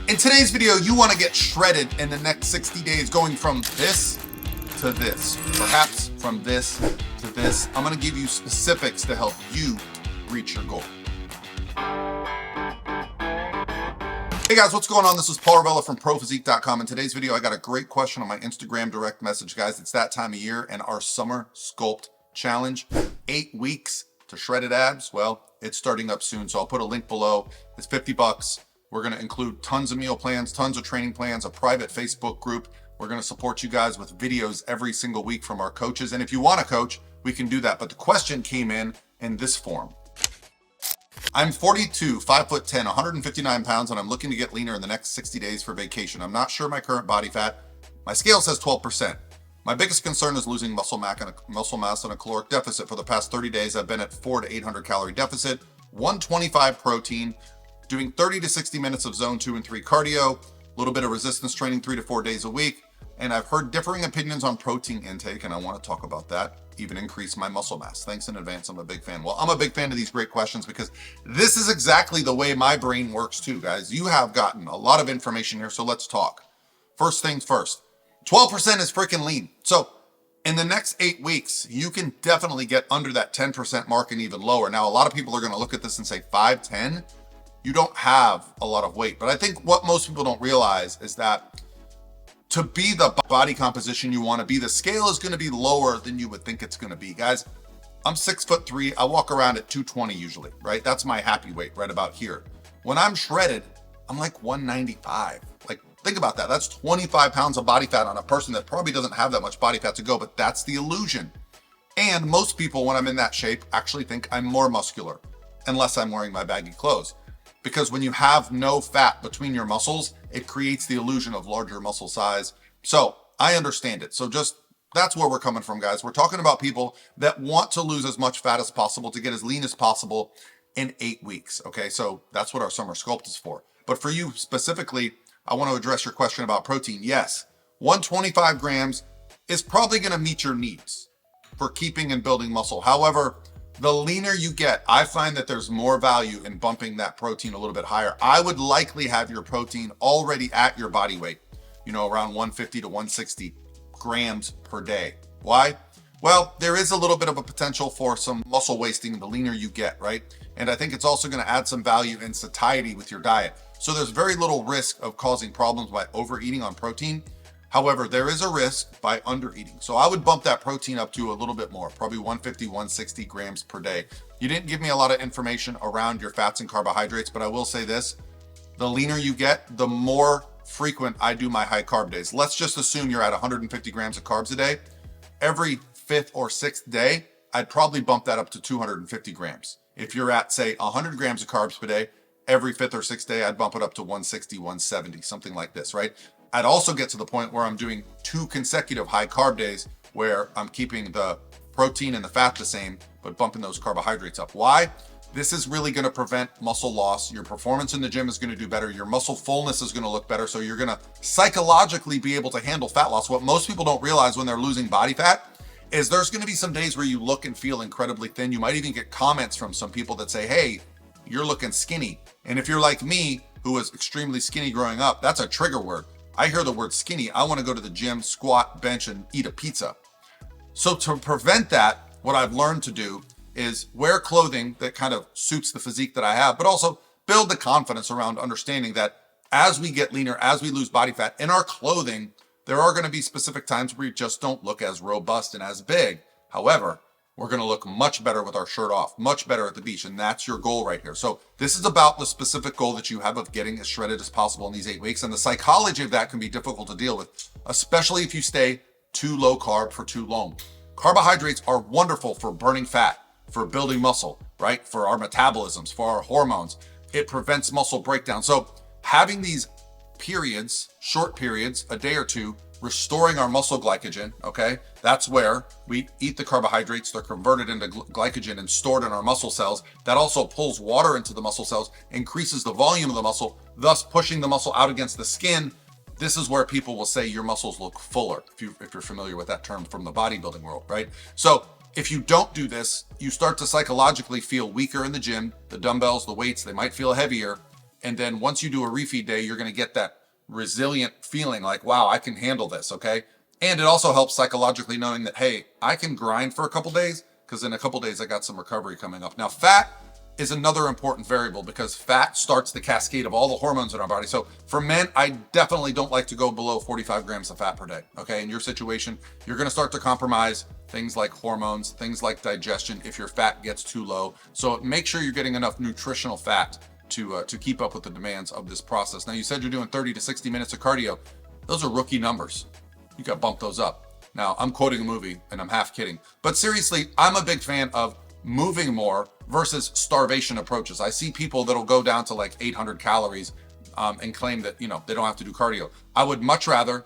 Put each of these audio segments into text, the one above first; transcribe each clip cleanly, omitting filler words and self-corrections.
In today's video, you want to get shredded in the next 60 days, going from this to this, perhaps from this to this. I'm going to give you specifics to help you reach your goal. Hey guys, what's going on? This is Paul Ravella from ProPhysique.com. In today's video, I got a great question on my Instagram direct message, guys. It's that time of year and our summer sculpt challenge, 8 weeks to shredded abs. Well, it's starting up soon, so I'll put a link below. It's 50 bucks. We're going to include tons of meal plans, tons of training plans, a private Facebook group. We're going to support you guys with videos every single week from our coaches. And if you want a coach, we can do that. But the question came in this form. I'm 42, 5'10", 159 pounds, and I'm looking to get leaner in the next 60 days for vacation. I'm not sure my current body fat. My scale says 12%. My biggest concern is losing muscle mass and a caloric deficit. For the past 30 days, I've been at 400 to 800 calorie deficit, 125 protein, doing 30 to 60 minutes of zone 2 and 3 cardio, a little bit of resistance training 3 to 4 days a week. And I've heard differing opinions on protein intake, and I want to talk about that. Even increase my muscle mass. Thanks in advance. I'm a big fan. Well, I'm a big fan of these great questions because this is exactly the way my brain works too, guys. You have gotten a lot of information here, so let's talk. First things first, 12% is freaking lean. So in the next 8 weeks, you can definitely get under that 10% mark and even lower. Now, a lot of people are going to look at this and say 5, 10. You don't have a lot of weight. But I think what most people don't realize is that to be the body composition you want to be, the scale is going to be lower than you would think it's going to be. Guys, I'm 6'3". I walk around at 220 usually, right? That's my happy weight right about here. When I'm shredded, I'm like 195. Like, think about that. That's 25 pounds of body fat on a person that probably doesn't have that much body fat to go, but that's the illusion. And most people, when I'm in that shape, actually think I'm more muscular, unless I'm wearing my baggy clothes. Because when you have no fat between your muscles, it creates the illusion of larger muscle size. So I understand it. So just, that's where we're coming from, guys. We're talking about people that want to lose as much fat as possible to get as lean as possible in 8 weeks. Okay, so that's what our summer sculpt is for. But for you specifically, I want to address your question about protein. Yes, 125 grams is probably going to meet your needs for keeping and building muscle. However, the leaner you get, I find that there's more value in bumping that protein a little bit higher. I would likely have your protein already at your body weight, around 150 to 160 grams per day. Why? Well, there is a little bit of a potential for some muscle wasting the leaner you get, right? And I think it's also going to add some value and satiety with your diet. So there's very little risk of causing problems by overeating on protein. However, there is a risk by undereating. So I would bump that protein up to a little bit more, probably 150, 160 grams per day. You didn't give me a lot of information around your fats and carbohydrates, but I will say this, the leaner you get, the more frequent I do my high carb days. Let's just assume you're at 150 grams of carbs a day. Every 5th or 6th day, I'd probably bump that up to 250 grams. If you're at, say, 100 grams of carbs per day, every 5th or 6th day, I'd bump it up to 160, 170, something like this, right? I'd also get to the point where I'm doing 2 consecutive high carb days where I'm keeping the protein and the fat the same, but bumping those carbohydrates up. Why? This is really going to prevent muscle loss. Your performance in the gym is going to do better. Your muscle fullness is going to look better. So you're going to psychologically be able to handle fat loss. What most people don't realize when they're losing body fat is there's going to be some days where you look and feel incredibly thin. You might even get comments from some people that say, hey, you're looking skinny. And if you're like me, who was extremely skinny growing up, that's a trigger word. I hear the word skinny, I want to go to the gym, squat, bench, and eat a pizza. So to prevent that, what I've learned to do is wear clothing that kind of suits the physique that I have, but also build the confidence around understanding that as we get leaner, as we lose body fat in our clothing, there are going to be specific times where you just don't look as robust and as big. However, we're going to look much better with our shirt off, much better at the beach. And that's your goal right here. So this is about the specific goal that you have of getting as shredded as possible in these 8 weeks. And the psychology of that can be difficult to deal with, especially if you stay too low carb for too long. Carbohydrates are wonderful for burning fat, for building muscle, right? For our metabolisms, for our hormones. It prevents muscle breakdown. So having these periods, short periods, a day or two, restoring our muscle glycogen, okay? That's where we eat the carbohydrates, they're converted into glycogen and stored in our muscle cells. That also pulls water into the muscle cells, increases the volume of the muscle, thus pushing the muscle out against the skin. This is where people will say your muscles look fuller, if you're familiar with that term from the bodybuilding world, right? So if you don't do this, you start to psychologically feel weaker in the gym. The dumbbells, the weights, they might feel heavier. And then once you do a refeed day, you're going to get that resilient feeling like, wow, I can handle this. Okay. And it also helps psychologically knowing that, hey, I can grind for a couple days because in a couple days I got some recovery coming up. Now, fat is another important variable because fat starts the cascade of all the hormones in our body. So for men, I definitely don't like to go below 45 grams of fat per day. Okay. In your situation, you're going to start to compromise things like hormones, things like digestion if your fat gets too low. So make sure you're getting enough nutritional fat to keep up with the demands of this process. Now, you said you're doing 30 to 60 minutes of cardio. Those are rookie numbers. You got to bump those up. Now, I'm quoting a movie and I'm half kidding, but seriously, I'm a big fan of moving more versus starvation approaches. I see people that'll go down to like 800 calories and claim that, they don't have to do cardio. I would much rather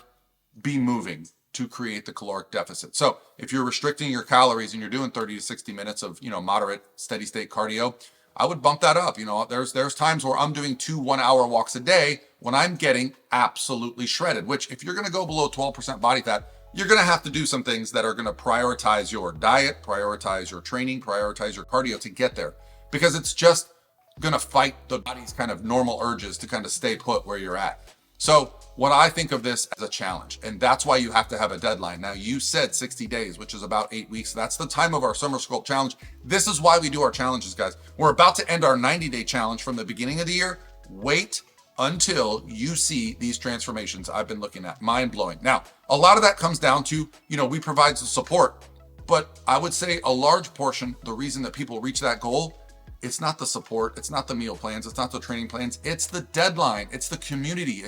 be moving to create the caloric deficit. So if you're restricting your calories and you're doing 30 to 60 minutes of, moderate steady state cardio, I would bump that up. There's times where I'm doing 2 1-hour walks a day when I'm getting absolutely shredded, which if you're going to go below 12% body fat, you're going to have to do some things that are going to prioritize your diet, prioritize your training, prioritize your cardio to get there, because it's just going to fight the body's kind of normal urges to kind of stay put where you're at. So what I think of this as a challenge, and that's why you have to have a deadline. Now, you said 60 days, which is about 8 weeks. That's the time of our Summer Sculpt Challenge. This is why we do our challenges, guys. We're about to end our 90-day challenge from the beginning of the year. Wait until you see these transformations I've been looking at. Mind-blowing. Now, a lot of that comes down to, we provide some support, but I would say a large portion, the reason that people reach that goal, it's not the support, it's not the meal plans, it's not the training plans, it's the deadline, it's the community.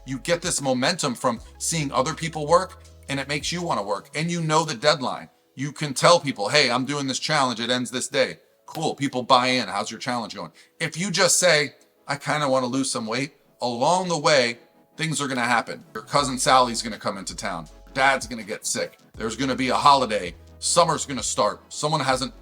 You get this momentum from seeing other people work, and it makes you want to work, and the deadline. You can tell people, hey, I'm doing this challenge, it ends this day. Cool, people buy in. How's your challenge going? If you just say, I kind of want to lose some weight, along the way, things are going to happen. Your cousin Sally's going to come into town. Dad's going to get sick. There's going to be a holiday. Summer's going to start. Someone hasn't,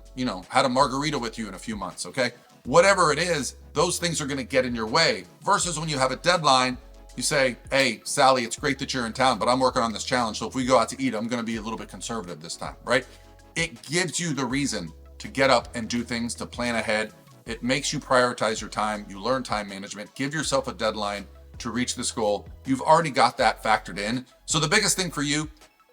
had a margarita with you in a few months, okay? Whatever it is, those things are going to get in your way. Versus when you have a deadline, you say, hey, Sally, it's great that you're in town, but I'm working on this challenge. So if we go out to eat, I'm going to be a little bit conservative this time, right? It gives you the reason to get up and do things, to plan ahead. It makes you prioritize your time. You learn time management. Give yourself a deadline to reach this goal. You've already got that factored in. So the biggest thing for you,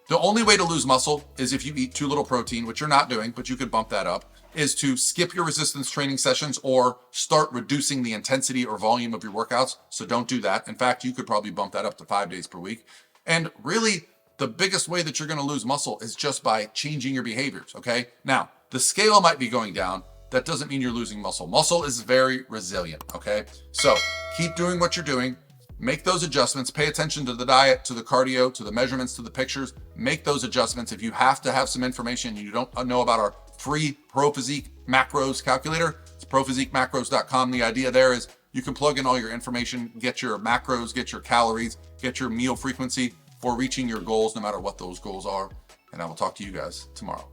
the only way to lose muscle is if you eat too little protein, which you're not doing, but you could bump that up, is to skip your resistance training sessions or start reducing the intensity or volume of your workouts. So don't do that. In fact, you could probably bump that up to 5 days per week. And really, the biggest way that you're going to lose muscle is just by changing your behaviors, okay? Now, the scale might be going down. That doesn't mean you're losing muscle. Muscle is very resilient, okay? So keep doing what you're doing. Make those adjustments. Pay attention to the diet, to the cardio, to the measurements, to the pictures. Make those adjustments. If you have to have some information and you don't know about our free ProPhysique macros calculator, it's prophysiquemacros.com. The idea there is you can plug in all your information, get your macros, get your calories, get your meal frequency for reaching your goals, no matter what those goals are. And I will talk to you guys tomorrow.